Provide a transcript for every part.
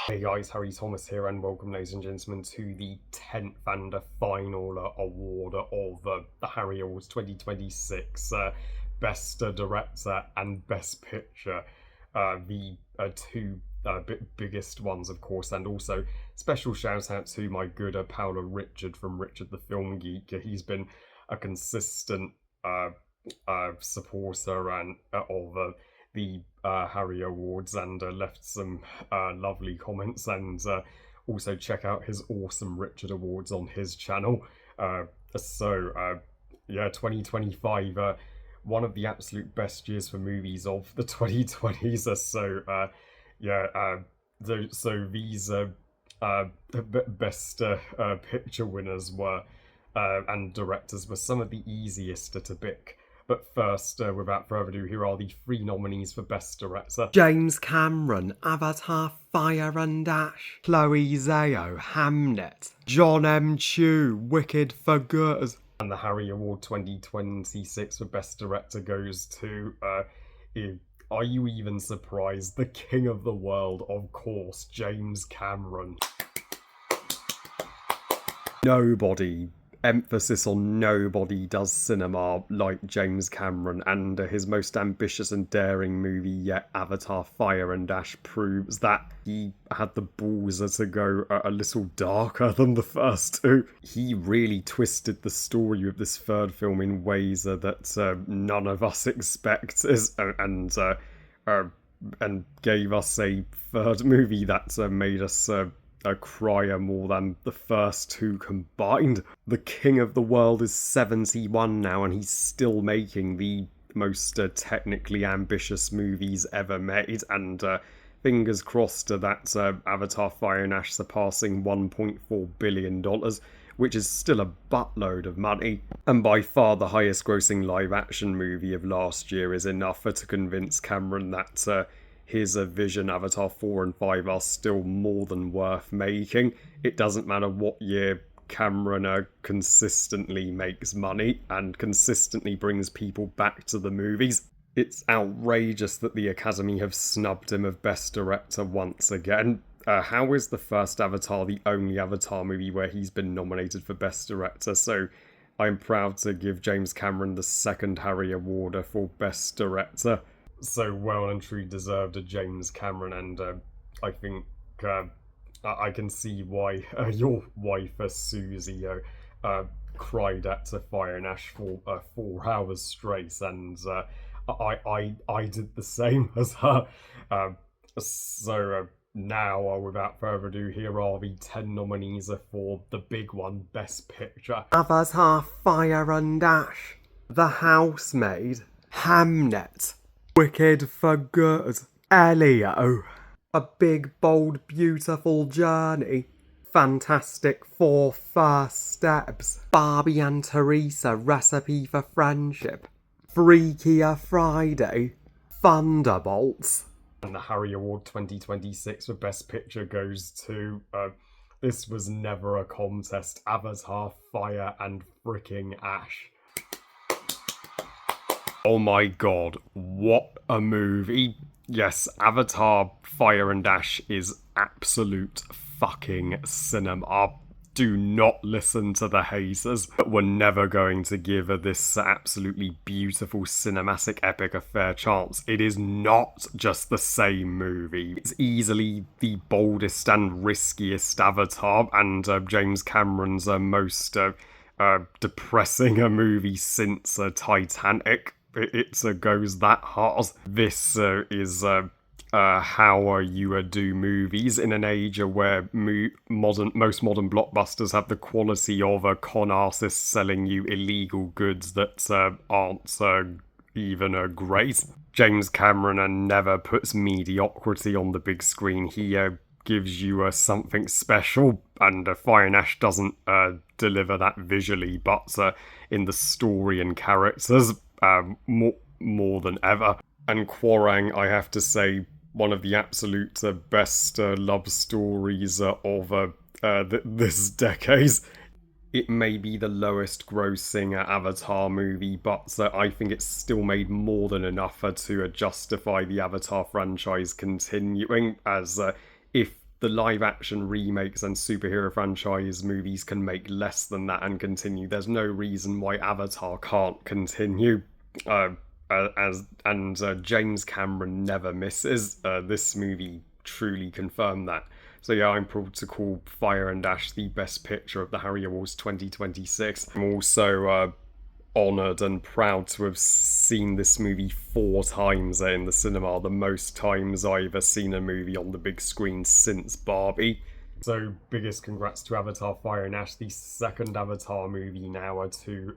Hey guys, Harry Thomas here, and welcome, ladies and gentlemen, to the 10th and final award of the Harry Awards 2026 Best Director and Best Picture. The two biggest ones, of course, and also special shout out to my good Paolo Richard from Richard the Film Geek. He's been a consistent supporter and of the Harry Awards and left some lovely comments, and also check out his awesome Richard Awards on his channel. Yeah, 2025, one of the absolute best years for movies of the 2020s. These best picture winners were and directors were some of the easiest to pick. But first, without further ado, here are the three nominees for Best Director. James Cameron, Avatar, Fire and Ash. Chloe Zhao, Hamnet. John M. Chu, Wicked for Good. And the Harry Award 2026 for Best Director goes to, are you even surprised? The King of the World, of course, James Cameron. Nobody, emphasis on nobody, does cinema like James Cameron, and his most ambitious and daring movie yet, Avatar Fire and Ash, proves that he had the balls to go a little darker than the first two. He really twisted the story of this third film in ways that none of us expected, and gave us a third movie that made us a crier more than the first two combined. The King of the World is 71 now, and he's still making the most technically ambitious movies ever made, and fingers crossed that Avatar Fire and Ash surpassing $1.4 billion, which is still a buttload of money, and by far the highest grossing live action movie of last year, is enough to convince Cameron that his vision, Avatar 4 and 5, are still more than worth making. It doesn't matter what year Cameron consistently makes money and consistently brings people back to the movies. It's outrageous that the Academy have snubbed him of Best Director once again. How is the first Avatar the only Avatar movie where he's been nominated for Best Director? So I'm proud to give James Cameron the second Harry Award for Best Director. So well and truly deserved a James Cameron, and I think I can see why your wife Susie cried at Fire and Ash for 4 hours straight, and I did the same as her. Now, without further ado, here are the 10 nominees for the big one, Best Picture. Avatar Fire and Ash. The Housemaid. Hamnet. Wicked for Good. Elio. A Big, Bold, Beautiful Journey. Fantastic Four First Steps. Barbie and Teresa, Recipe for Friendship. Freakier Friday. Thunderbolts. And the Harry Award 2026 for Best Picture goes to, this was never a contest, Avatar Fire and Fricking Ash. Oh my god, what a movie. Yes, Avatar Fire and Ash is absolute fucking cinema. Do not listen to the haters. We're never going to give this absolutely beautiful cinematic epic a fair chance. It is not just the same movie. It's easily the boldest and riskiest Avatar, and James Cameron's most depressing movie since Titanic. It goes that hard. This is how you do movies in an age where most modern blockbusters have the quality of con artists selling you illegal goods that aren't even great. James Cameron never puts mediocrity on the big screen. He gives you something special, and Fire and Ash doesn't deliver that visually, but in the story and characters more than ever. And Kwarang, I have to say, one of the absolute best love stories of this decade. It may be the lowest grossing Avatar movie, but I think it's still made more than enough to justify the Avatar franchise continuing, as if the live action remakes and superhero franchise movies can make less than that and continue. There's no reason why Avatar can't continue. James Cameron never misses. This movie truly confirmed that. So yeah, I'm proud to call Fire and Ash the best picture of the Harry Awards 2026. I'm also honoured and proud to have seen this movie 4 times in the cinema, the most times I've seen a movie on the big screen since Barbie. So, biggest congrats to Avatar Fire and Ash, the second Avatar movie now to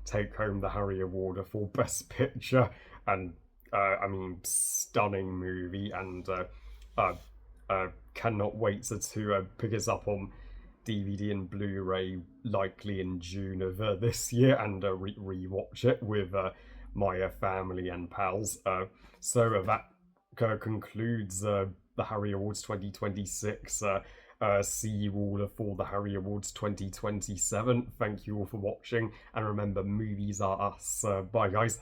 take home the Harry Award for Best Picture. And, I mean, stunning movie, and cannot wait to pick us up on DVD and Blu-ray likely in June of this year, and re-watch it with my family and pals. So that concludes the Harry Awards 2026. See you all for the Harry Awards 2027. Thank you all for watching, and remember, movies are us. Bye, guys.